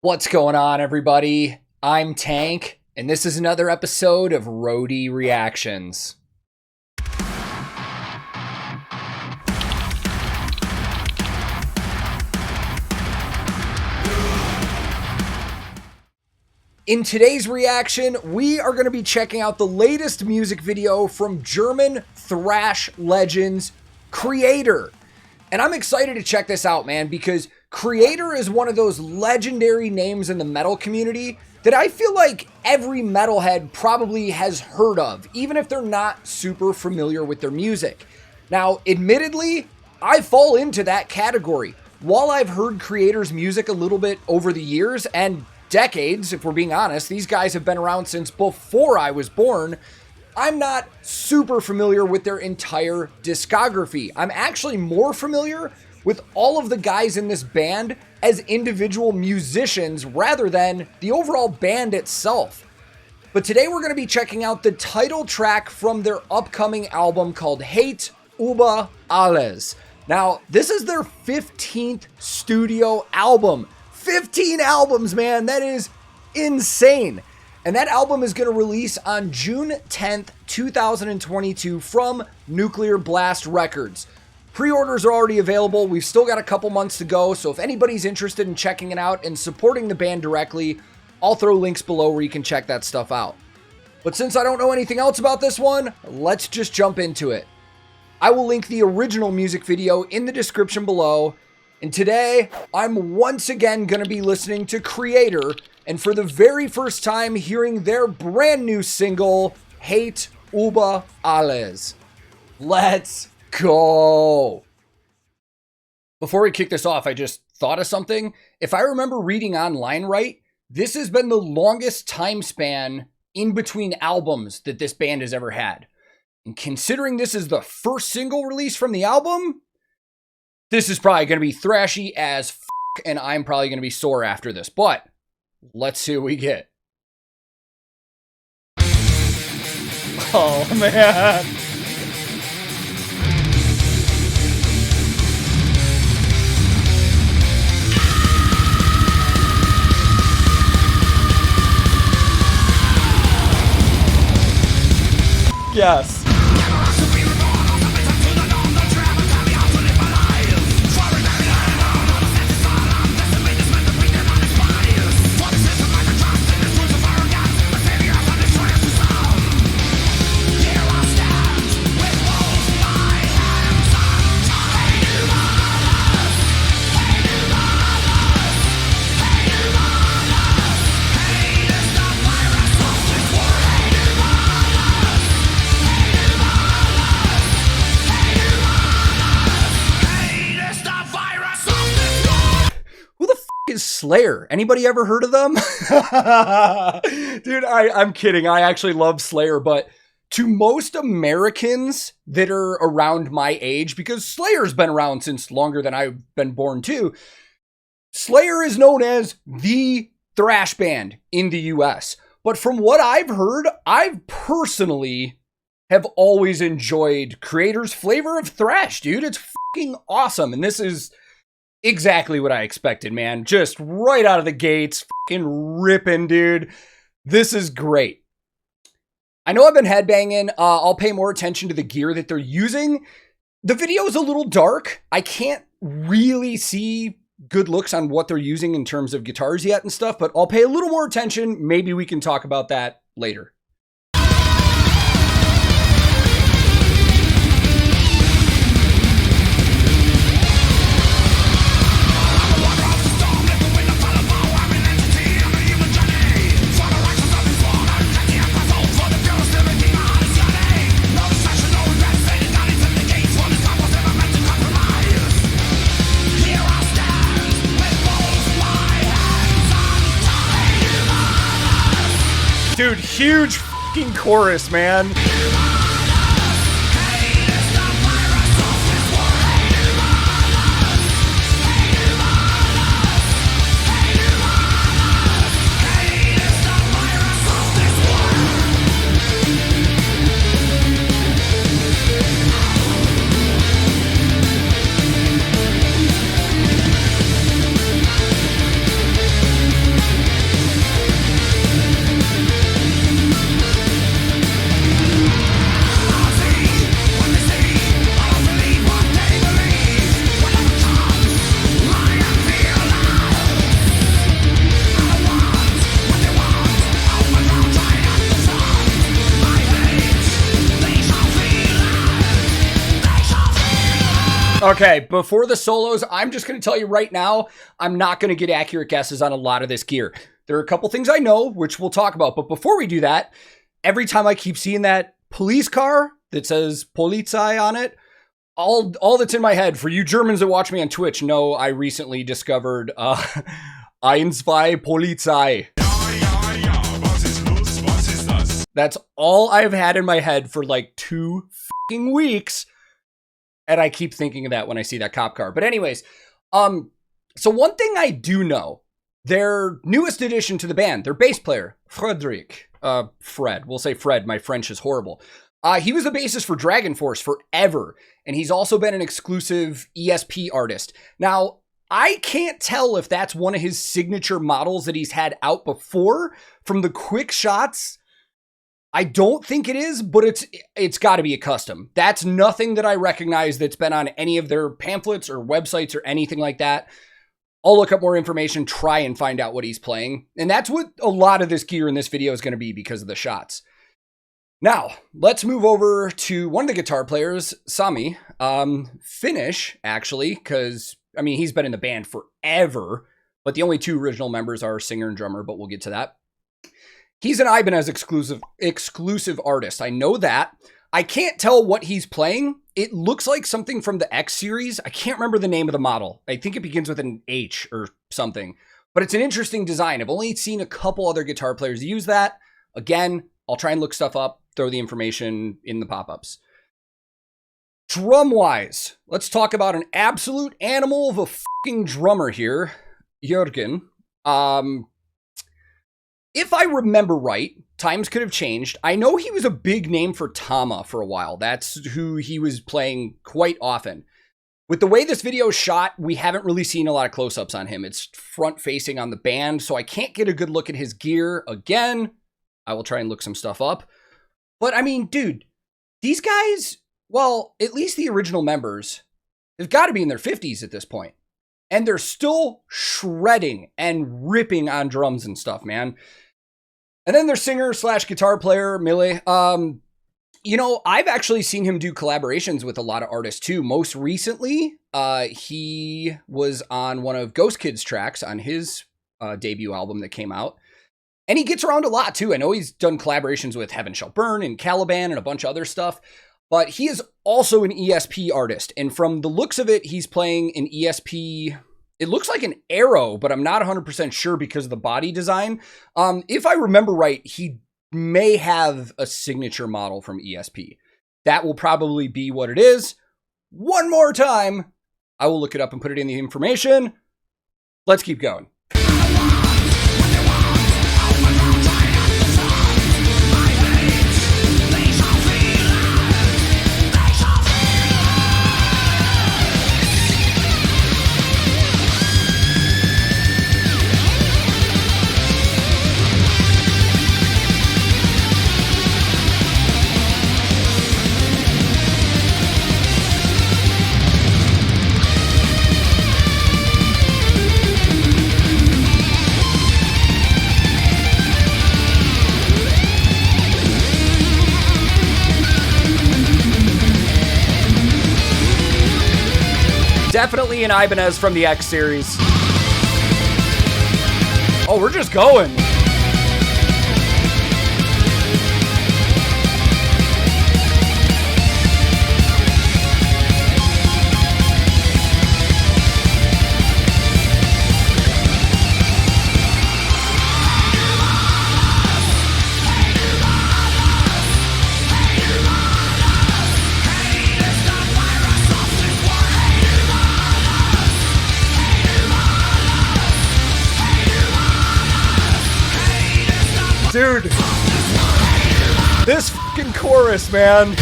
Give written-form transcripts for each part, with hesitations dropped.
What's going on, everybody? I'm Tank, and this is another episode of Roadie Reactions. In today's reaction, we are going to be checking out the latest music video from German thrash legends, Kreator. And I'm excited to check this out, man, because Kreator is one of those legendary names in the metal community that I feel like every metalhead probably has heard of, even if they're not super familiar with their music. Now, admittedly, I fall into that category. While I've heard Kreator's music a little bit over the years, and decades, if we're being honest, these guys have been around since before I was born, I'm not super familiar with their entire discography. I'm actually more familiar with all of the guys in this band as individual musicians rather than the overall band itself. But today we're going to be checking out the title track from their upcoming album called Über Alles. Now, this is their 15th studio album. 15 albums, man, that is insane. And that album is going to release on June 10th, 2022 from Nuclear Blast Records. Pre-orders are already available. We've still got a couple months to go, so if anybody's interested in checking it out and supporting the band directly, I'll throw links below where you can check that stuff out. But since I don't know anything else about this one, let's just jump into it. I will link the original music video in the description below. And today, I'm once again going to be listening to Kreator, and for the very first time hearing their brand new single, Über Alles. Let's go! Before we kick this off, I just thought of something. If I remember reading online right, this has been the longest time span in between albums that this band has ever had. And considering this is the first single release from the album, this is probably going to be thrashy as f***, and I'm probably going to be sore after this. But let's see what we get. Oh, man. Yes. Slayer. Anybody ever heard of them? Dude, I'm kidding. I actually love Slayer, but to most Americans that are around my age, because Slayer's been around since longer than I've been born too, Slayer is known as the thrash band in the US. But from what I've heard, I personally have always enjoyed Kreator's flavor of thrash, dude. It's fucking awesome. And this is exactly what I expected, man. Just right out of the gates, fucking ripping, dude. This is great. I know I've been headbanging. I'll pay more attention to the gear that they're using. The video is a little dark. I can't really see good looks on what they're using in terms of guitars yet and stuff, but I'll pay a little more attention. Maybe we can talk about that later. Dude, huge fucking chorus, man. Okay, before the solos, I'm just going to tell you right now, I'm not going to get accurate guesses on a lot of this gear. There are a couple things I know, which we'll talk about. But before we do that, every time I keep seeing that police car that says Polizei on it, all that's in my head, for you Germans that watch me on Twitch, know I recently discovered 1, 2 Polizei. That's all I've had in my head for like 2 fucking weeks. And I keep thinking of that when I see that cop car. But anyways, so one thing I do know, their newest addition to the band, their bass player, Fred, we'll say Fred, my French is horrible. He was the bassist for Dragon Force forever, and he's also been an exclusive ESP artist. Now, I can't tell if that's one of his signature models that he's had out before from the quick shots. I don't think it is, but it's got to be a custom. That's nothing that I recognize that's been on any of their pamphlets or websites or anything like that. I'll look up more information, try and find out what he's playing. And that's what a lot of this gear in this video is going to be because of the shots. Now, let's move over to one of the guitar players, Sami. Finnish, actually, because, I mean, he's been in the band forever, but the only 2 original members are singer and drummer, but we'll get to that. He's an Ibanez exclusive artist. I know that. I can't tell what he's playing. It looks like something from the X series. I can't remember the name of the model. I think it begins with an H or something, but it's an interesting design. I've only seen a couple other guitar players use that. Again, I'll try and look stuff up, throw the information in the pop-ups. Drum-wise, let's talk about an absolute animal of a fucking drummer here, Jürgen. If I remember right, times could have changed. I know he was a big name for Tama for a while. That's who he was playing quite often. With the way this video is shot, we haven't really seen a lot of close-ups on him. It's front-facing on the band, so I can't get a good look at his gear. Again, I will try and look some stuff up. But, I mean, dude, these guys, well, at least the original members, they've got to be in their 50s at this point. And they're still shredding and ripping on drums and stuff, man. And then their singer / guitar player, Mille. You know, I've actually seen him do collaborations with a lot of artists too. Most recently, he was on one of Ghost Kid's tracks on his debut album that came out. And he gets around a lot too. I know he's done collaborations with Heaven Shall Burn and Caliban and a bunch of other stuff. But he is also an ESP artist. And from the looks of it, he's playing an ESP... It looks like an Arrow, but I'm not 100% sure because of the body design. If I remember right, he may have a signature model from ESP. That will probably be what it is. One more time, I will look it up and put it in the information. Let's keep going. Definitely an Ibanez from the X series. Oh, we're just going. Dude, this fucking chorus, man.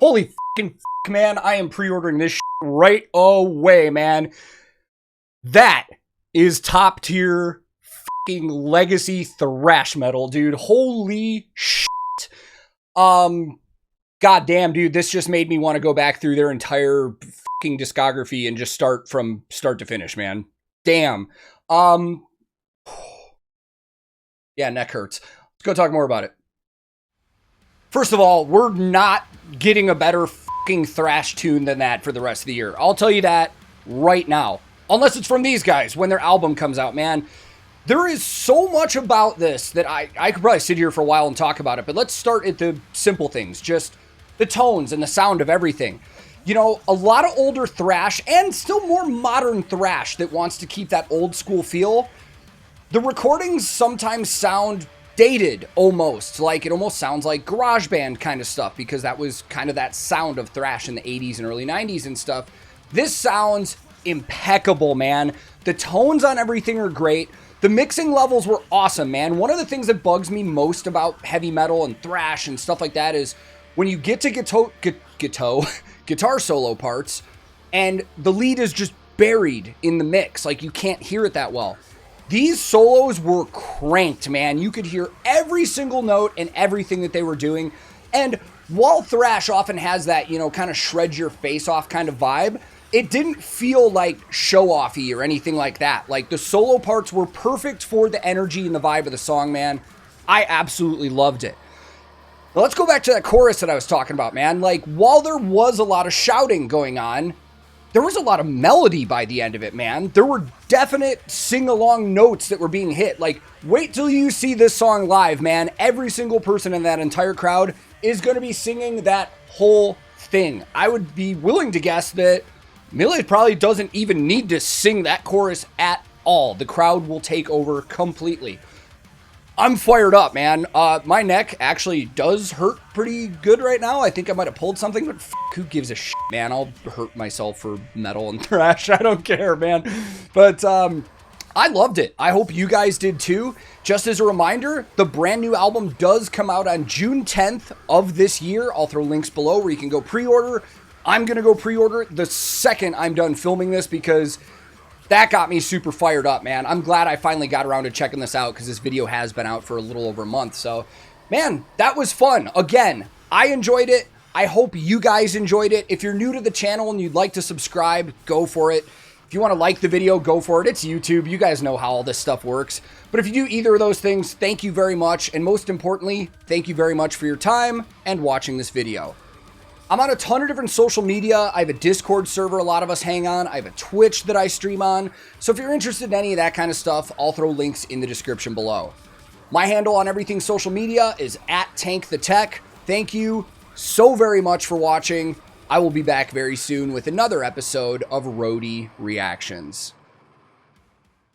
Holy fucking man, I am pre-ordering this right away, man. That is top tier fucking legacy thrash metal, dude. Holy shit. God damn, dude, this just made me want to go back through their entire fucking discography and just start from start to finish, man. Damn. Yeah, neck hurts. Let's go talk more about it. First of all, we're not getting a better fucking thrash tune than that for the rest of the year. I'll tell you that right now. Unless it's from these guys when their album comes out, man. There is so much about this that I could probably sit here for a while and talk about it, but let's start at the simple things. Just the tones and the sound of everything. You know, a lot of older thrash and still more modern thrash that wants to keep that old school feel. The recordings sometimes sound dated almost. Like, it almost sounds like garage band kind of stuff because that was kind of that sound of thrash in the 80s and early 90s and stuff. This sounds impeccable, man. The tones on everything are great. The mixing levels were awesome, man. One of the things that bugs me most about heavy metal and thrash and stuff like that is when you get to guitar solo parts and the lead is just buried in the mix. Like, you can't hear it that well. These solos were cranked, man. You could hear every single note and everything that they were doing. And while thrash often has that, you know, kind of shred your face off kind of vibe, it didn't feel like show-offy or anything like that. Like, the solo parts were perfect for the energy and the vibe of the song, man. I absolutely loved it. Now, let's go back to that chorus that I was talking about, man. Like, while there was a lot of shouting going on, there was a lot of melody by the end of it, man. There were definite sing-along notes that were being hit. Like, wait till you see this song live, man. Every single person in that entire crowd is going to be singing that whole thing. I would be willing to guess that Millie probably doesn't even need to sing that chorus at all. The crowd will take over completely. I'm fired up, man. My neck actually does hurt pretty good right now. I think I might have pulled something, but who gives a shit, man? I'll hurt myself for metal and thrash. I don't care, man. But I loved it. I hope you guys did too. Just as a reminder, the brand new album does come out on June 10th of this year. I'll throw links below where you can go pre-order. I'm going to go pre-order the second I'm done filming this because that got me super fired up, man. I'm glad I finally got around to checking this out because this video has been out for a little over a month. So, man, that was fun. Again, I enjoyed it. I hope you guys enjoyed it. If you're new to the channel and you'd like to subscribe, go for it. If you want to like the video, go for it. It's YouTube. You guys know how all this stuff works. But if you do either of those things, thank you very much. And most importantly, thank you very much for your time and watching this video. I'm on a ton of different social media. I have a Discord server a lot of us hang on. I have a Twitch that I stream on. So if you're interested in any of that kind of stuff, I'll throw links in the description below. My handle on everything social media is @TankTheTech. Thank you so very much for watching. I will be back very soon with another episode of Roadie Reactions.